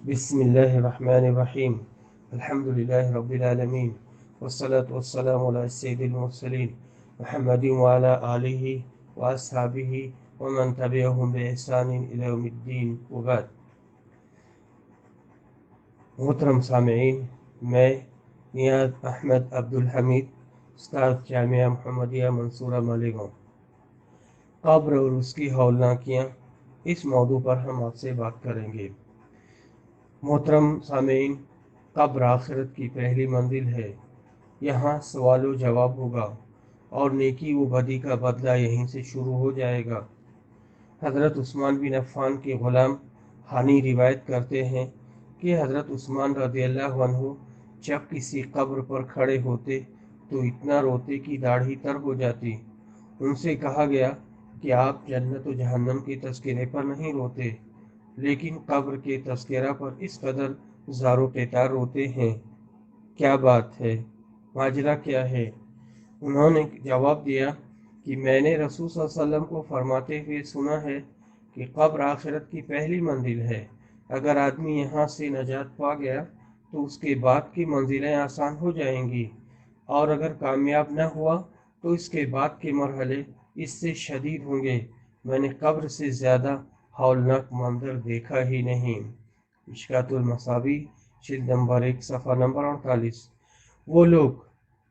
بسم الله الرحمن الرحيم. الحمد لله رب العالمين، والصلاة والسلام على سيد المرسلين محمد وعلى آله وأصحابه ومن تبعهم بإحسان إلى يوم الدين وبعد. محترم سامعین، میں نیاز احمد عبدالحمید، استاد جامعہ محمدیہ منصورہ مالیگاؤں، قبر اور اس کی ہولناکیاں، اس موضوع پر ہم آپ سے بات کریں گے۔ محترم سامعین، قبر آخرت کی پہلی منزل ہے۔ یہاں سوال و جواب ہوگا اور نیکی و بدی کا بدلہ یہیں سے شروع ہو جائے گا۔ حضرت عثمان بن عفان کے غلام ہانی روایت کرتے ہیں کہ حضرت عثمان رضی اللہ عنہ جب کسی قبر پر کھڑے ہوتے تو اتنا روتے کہ داڑھی تر ہو جاتی۔ ان سے کہا گیا کہ آپ جنت و جہنم کے تذکرے پر نہیں روتے، لیکن قبر کے تذکرہ پر اس قدر زار و قطار روتے ہیں، کیا بات ہے؟ ماجرا کیا ہے؟ انہوں نے جواب دیا کہ میں نے رسول صلی اللہ علیہ وسلم کو فرماتے ہوئے سنا ہے کہ قبر آخرت کی پہلی منزل ہے۔ اگر آدمی یہاں سے نجات پا گیا تو اس کے بعد کی منزلیں آسان ہو جائیں گی، اور اگر کامیاب نہ ہوا تو اس کے بعد کے مرحلے اس سے شدید ہوں گے۔ میں نے قبر سے زیادہ ہولناک منظر دیکھا ہی نہیں۔ مشکوٰۃ المصابیح جلد نمبر 1 صفحہ نمبر 48۔ وہ لوگ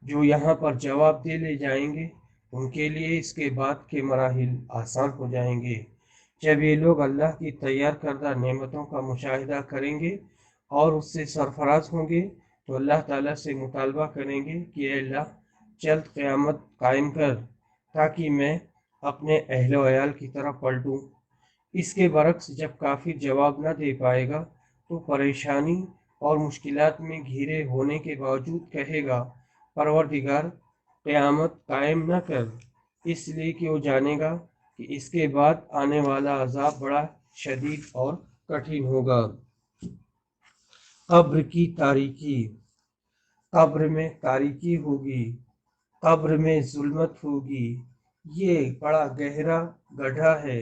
جو یہاں پر جواب دے لے جائیں گے، ان کے لیے اس کے بعد کے مراحل آسان ہو جائیں گے۔ جب یہ لوگ اللہ کی تیار کردہ نعمتوں کا مشاہدہ کریں گے اور اس سے سرفراز ہوں گے تو اللہ تعالیٰ سے مطالبہ کریں گے کہ اے اللہ، جلد قیامت قائم کر تاکہ میں اپنے اہل و عیال کی طرف پلٹوں۔ اس کے برعکس جب کافر جواب نہ دے پائے گا تو پریشانی اور مشکلات میں گھرے ہونے کے باوجود کہے گا، پروردگار قیامت قائم نہ کر، اس لیے کہ وہ جانے گا کہ اس کے بعد آنے والا عذاب بڑا شدید اور کٹھن ہوگا۔ قبر کی تاریکی۔ قبر میں تاریکی ہوگی، قبر میں ظلمت ہوگی۔ یہ بڑا گہرا گڈھا ہے۔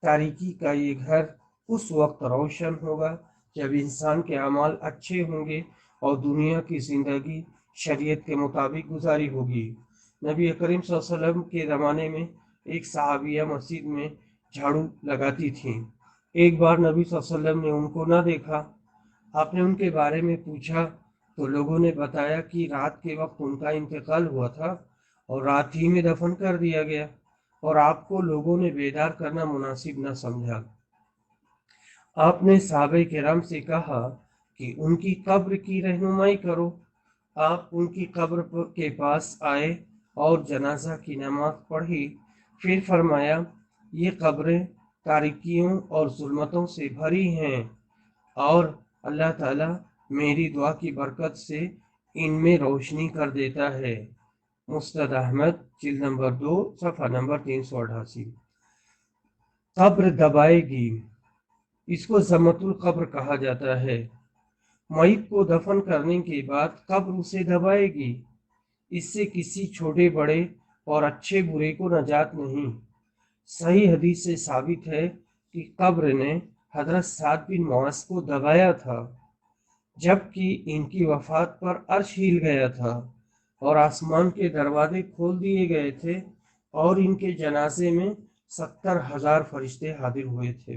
تاریکی کا یہ گھر اس وقت روشن ہوگا جب انسان کے اعمال اچھے ہوں گے اور دنیا کی زندگی شریعت کے مطابق گزاری ہوگی۔ نبی کریم صلی اللہ علیہ وسلم کے زمانے میں ایک صحابیہ مسجد میں جھاڑو لگاتی تھیں۔ ایک بار نبی صلی اللہ علیہ وسلم نے ان کو نہ دیکھا۔ آپ نے ان کے بارے میں پوچھا تو لوگوں نے بتایا کہ رات کے وقت ان کا انتقال ہوا تھا اور رات ہی میں دفن کر دیا گیا، اور آپ کو لوگوں نے بیدار کرنا مناسب نہ سمجھا۔ آپ نے صحابہ کرام سے کہا کہ ان کی قبر کی رہنمائی کرو۔ آپ ان کی قبر کے پاس آئے اور جنازہ کی نماز پڑھی، پھر فرمایا، یہ قبریں تاریکیوں اور ظلمتوں سے بھری ہیں، اور اللہ تعالیٰ میری دعا کی برکت سے ان میں روشنی کر دیتا ہے۔ مسند احمد جلد نمبر 2 صفحہ نمبر 388۔ قبر دبائے گی۔ اس کو ضمۃ القبر کہا جاتا ہے۔ میت کو دفن کرنے کے بعد قبر اسے دبائے گی۔ اس سے کسی چھوٹے بڑے اور اچھے برے کو نجات نہیں۔ صحیح حدیث سے ثابت ہے کہ قبر نے حضرت سعد بن معاذ کو دبایا تھا، جبکہ ان کی وفات پر عرش ہل گیا تھا اور آسمان کے دروازے کھول دیے گئے تھے، اور ان کے جنازے میں 70,000 فرشتے حاضر ہوئے تھے۔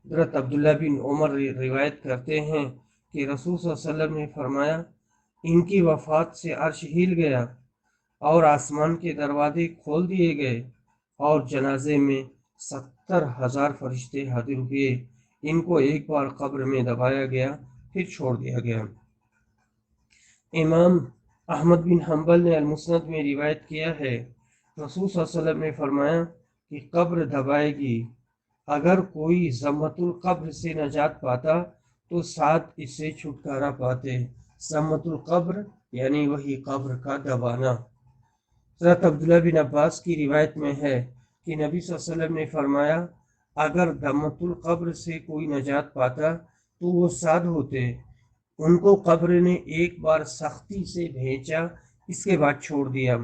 حضرت عبداللہ بن عمر روایت کرتے ہیں کہ رسول صلی اللہ علیہ وسلم نے فرمایا، ان کی وفات سے عرش ہل گیا اور آسمان کے دروازے کھول دیے گئے اور جنازے میں 70,000 فرشتے حاضر ہوئے۔ ان کو ایک بار قبر میں دبایا گیا، پھر چھوڑ دیا گیا۔ امام احمد بن حنبل نے المسند میں روایت کیا ہے، رسول صلی اللہ علیہ وسلم نے فرمایا کہ قبر دبائے گی۔ اگر کوئی ضمۃ القبر سے نجات پاتا تو ساتھ اس سے چھٹکارا پاتے۔ ضمۃ القبر یعنی وہی قبر کا دبانا۔ حضرت عبداللہ بن عباس کی روایت میں ہے کہ نبی صلی اللہ علیہ وسلم نے فرمایا، اگر ضمۃ القبر سے کوئی نجات پاتا تو وہ سعد ہوتے۔ ان کو قبر نے ایک بار سختی سے بھینچا، اس کے بعد چھوڑ دیا۔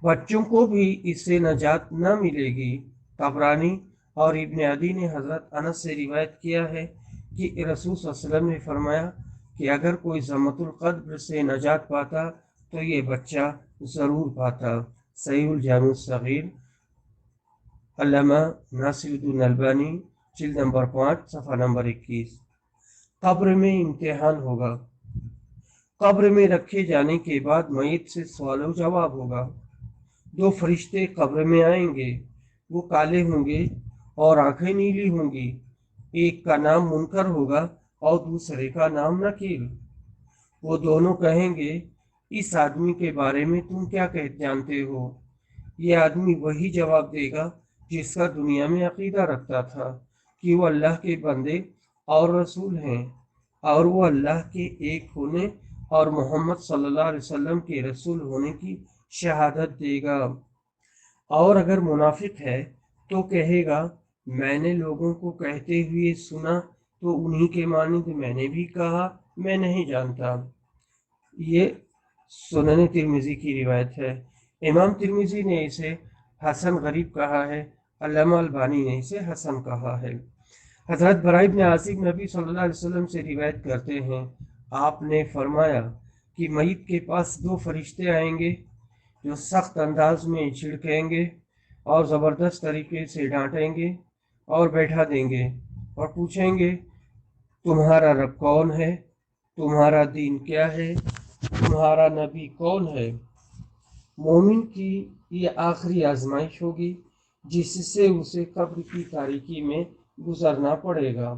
بچوں کو بھی اس سے نجات نہ ملے گی۔ طبرانی اور ابن عدی نے حضرت انس سے روایت کیا ہے کہ رسول صلی اللہ علیہ وسلم نے فرمایا کہ اگر کوئی ضمۃ القبر سے نجات پاتا تو یہ بچہ ضرور پاتا۔ صحیح الجامع الصغیر، علامہ ناصر الدین البانی، جلد نمبر 5 صفحہ نمبر 21۔ قبر میں امتحان ہوگا۔ قبر میں رکھے جانے کے بعد میت سے سوال و جواب ہوگا۔ دو فرشتے قبر میں آئیں گے، وہ کالے ہوں گے اور آنکھیں نیلی ہوں گی۔ ایک کا نام منکر ہوگا اور دوسرے کا نام نکیر۔ وہ دونوں کہیں گے اس آدمی کے بارے میں تم کیا جانتے ہو؟ یہ آدمی وہی جواب دے گا جس کا دنیا میں عقیدہ رکھتا تھا کہ وہ اللہ کے بندے اور رسول ہیں، اور وہ اللہ کے ایک ہونے اور محمد صلی اللہ علیہ وسلم کے رسول ہونے کی شہادت دے گا۔ اور اگر منافق ہے تو کہے گا میں نے لوگوں کو کہتے ہوئے سنا تو انہی کے مانند میں نے بھی کہا، میں نہیں جانتا۔ یہ سنن ترمذی کی روایت ہے۔ امام ترمذی نے اسے حسن غریب کہا ہے، علامہ البانی نے اسے حسن کہا ہے۔ حضرت براء بن عازب نبی صلی اللہ علیہ وسلم سے روایت کرتے ہیں، آپ نے فرمایا کہ میت کے پاس دو فرشتے آئیں گے جو سخت انداز میں چھڑکیں گے اور زبردست طریقے سے ڈانٹیں گے اور بیٹھا دیں گے اور پوچھیں گے تمہارا رب کون ہے، تمہارا دین کیا ہے، تمہارا نبی کون ہے۔ مومن کی یہ آخری آزمائش ہوگی جس سے اسے قبر کی تاریکی میں گزرنا پڑے گا۔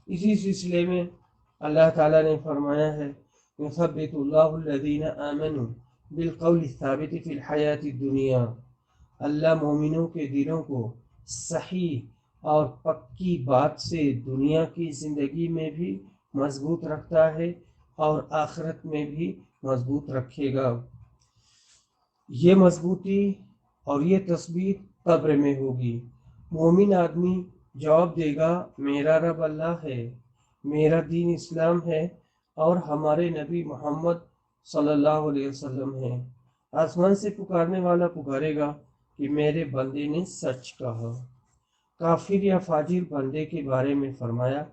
اسی سلسلے میں اللہ تعالیٰ نے فرمایا ہے یثبت اللہ الذین آمنوا بالقول الثابت فی الحیات الدنیا۔ اللہ مومنوں کے دلوں کو صحیح اور پکی بات سے دنیا کی زندگی میں بھی مضبوط رکھتا ہے اور آخرت میں بھی مضبوط رکھے گا۔ یہ مضبوطی اور یہ تثبیت قبر میں ہوگی۔ مومن آدمی جواب دے گا میرا رب اللہ ہے، میرا دین اسلام ہے اور ہمارے نبی محمد صلی اللہ علیہ وسلم ہے۔ آسمان سے پکارنے والا پکارے گا کہ میرے بندے نے سچ کہا۔ کافر یا فاجر بندے کے بارے میں فرمایا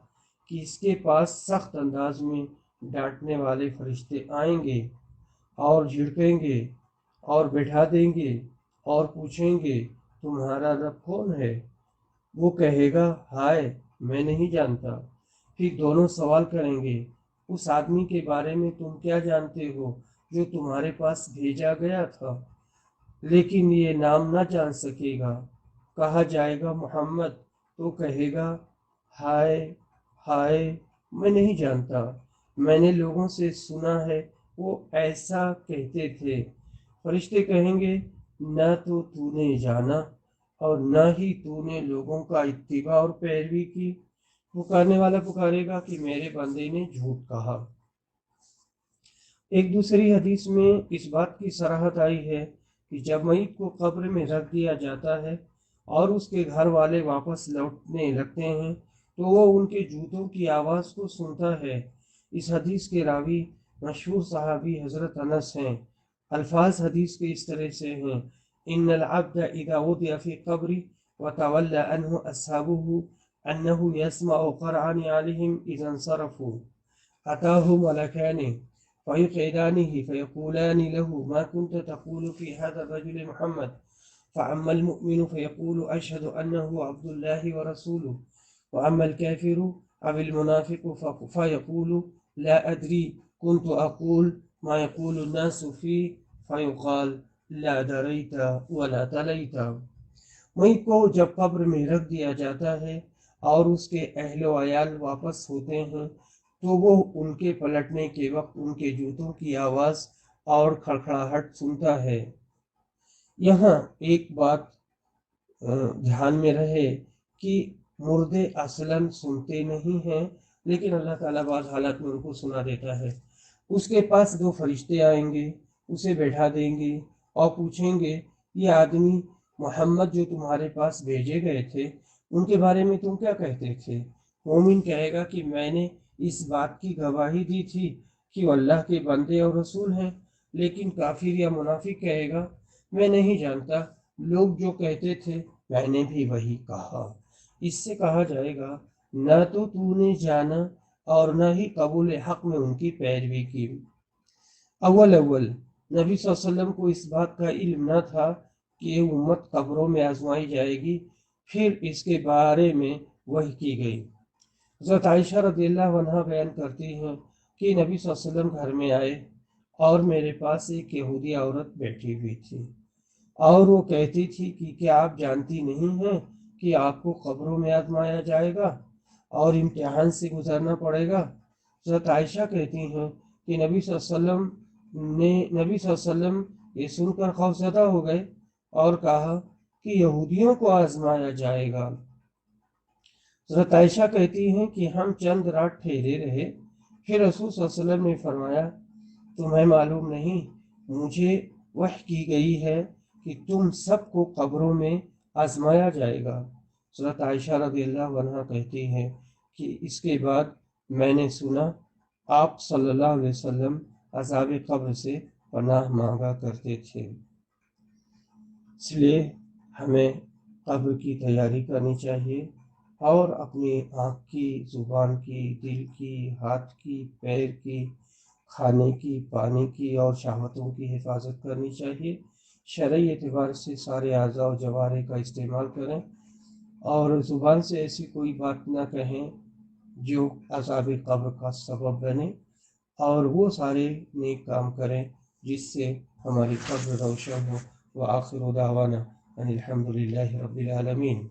کہ اس کے پاس سخت انداز میں ڈانٹنے والے فرشتے آئیں گے اور جھڑکیں گے اور بٹھا دیں گے اور پوچھیں گے تمہارا رب کون ہے۔ وہ کہے گا ہائے میں نہیں جانتا۔ پھر دونوں سوال کریں گے اس آدمی کے بارے میں تم کیا جانتے ہو جو تمہارے پاس بھیجا گیا تھا، لیکن یہ نام نہ جان سکے گا۔ کہا جائے گا محمد، تو کہے گا ہائے ہائے میں نہیں جانتا، میں نے لوگوں سے سنا ہے وہ ایسا کہتے تھے۔ فرشتے کہیں گے نہ تو نے جانا اور نہ ہی نے لوگوں کا اتباع اور پیروی کی۔ پکارنے والا پکارے گا کہ میرے بندے نے جھوٹ کہا۔ ایک دوسری حدیث میں اس بات کی صراحت آئی ہے کہ جب میت کو قبر میں رکھ دیا جاتا ہے اور اس کے گھر والے واپس لوٹنے لگتے ہیں تو وہ ان کے جوتوں کی آواز کو سنتا ہے۔ اس حدیث کے راوی مشہور صحابی حضرت انس ہیں۔ الفاظ حدیث کے اس طرح سے ہیں، ان العبد اذا وضع في قبر وتولى عنه اصحابه انه يسمع قرعا عليهم اذا انصرفوا اتاه ملكان فيقعدانه فيقولان له ما كنت تقول في هذا الرجل محمد، فأما المؤمن فيقول أشهد أنه عبد الله ورسوله، وأما الكافر أو المنافق فيقول لا أدري كنت أقول ما يقول الناس فيه فيقال لا دريت ولا تليت۔ میت کو جب قبر میں رکھ دیا جاتا ہے اور اس کے اہل و عیال واپس ہوتے ہیں تو وہ ان کے پلٹنے کے وقت ان کے جوتوں کی آواز اور کھڑکھڑاہٹ سنتا ہے۔ یہاں ایک بات دھیان میں رہے کہ مردے اصلاً سنتے نہیں ہیں، لیکن اللہ تعالیٰ بعض حالات میں ان کو سنا دیتا ہے۔ اس کے پاس دو فرشتے آئیں گے، اسے بیٹھا دیں گے اور پوچھیں گے یہ آدمی محمد جو تمہارے پاس بھیجے گئے تھے ان کے بارے میں تم کیا کہتے تھے؟ مومن کہے گا کہ میں نے اس بات کی گواہی دی تھی کہ وہ اللہ کے بندے اور رسول ہیں، لیکن کافر یا منافق کہے گا میں نہیں جانتا، لوگ جو کہتے تھے میں نے بھی وہی کہا۔ اس سے کہا جائے گا نہ تو تو نے جانا اور نہ ہی قبول حق میں ان کی پیروی کی۔ اول نبی صلی اللہ علیہ وسلم کو اس بات کا علم نہ تھا کہ یہ امت قبروں میں آزمائی جائے گی، پھر اس کے بارے میں وحی کی گئی۔ حضرت عائشہ رضی اللہ عنہا بیان کرتی ہیں کہ نبی صلی اللہ علیہ وسلم گھر میں آئے اور میرے پاس ایک یہودی عورت بیٹھی ہوئی تھی، اور وہ کہتی تھی کہ کیا آپ جانتی نہیں ہیں کہ آپ کو قبروں میں آزمایا جائے گا اور امتحان سے گزرنا پڑے گا؟ حضرت عائشہ کہتی ہیں کہ نبی صلی اللہ علیہ وسلم یہ سن کر خوفزدہ ہو گئے اور کہا کہ یہودیوں کو آزمایا جائے گا۔ حضرت عائشہ کہتی ہیں کہ ہم چند رات ٹھہرے رہے، پھر رسول صلی اللہ علیہ وسلم نے فرمایا تمہیں معلوم نہیں مجھے وحی کی گئی ہے کہ تم سب کو قبروں میں آزمایا جائے گا۔ حضرت عائشہ رضی اللہ عنہا کہتی ہیں کہ اس کے بعد میں نے سنا آپ صلی اللہ علیہ وسلم عذاب قبر سے پناہ مانگا کرتے تھے۔ اس لیے ہمیں قبر کی تیاری کرنی چاہیے اور اپنی آنکھ کی، زبان کی، دل کی، ہاتھ کی، پیر کی، کھانے کی، پانی کی اور شہوتوں کی حفاظت کرنی چاہیے۔ شرعی اعتبار سے سارے اعضاء و جوارح کا استعمال کریں اور زبان سے ایسی کوئی بات نہ کہیں جو عذاب قبر کا سبب بنے، اور وہ سارے نیک کام کریں جس سے ہماری قبر روشن ہو۔ وآخر دعوانا ان الحمد للہ رب العالمین۔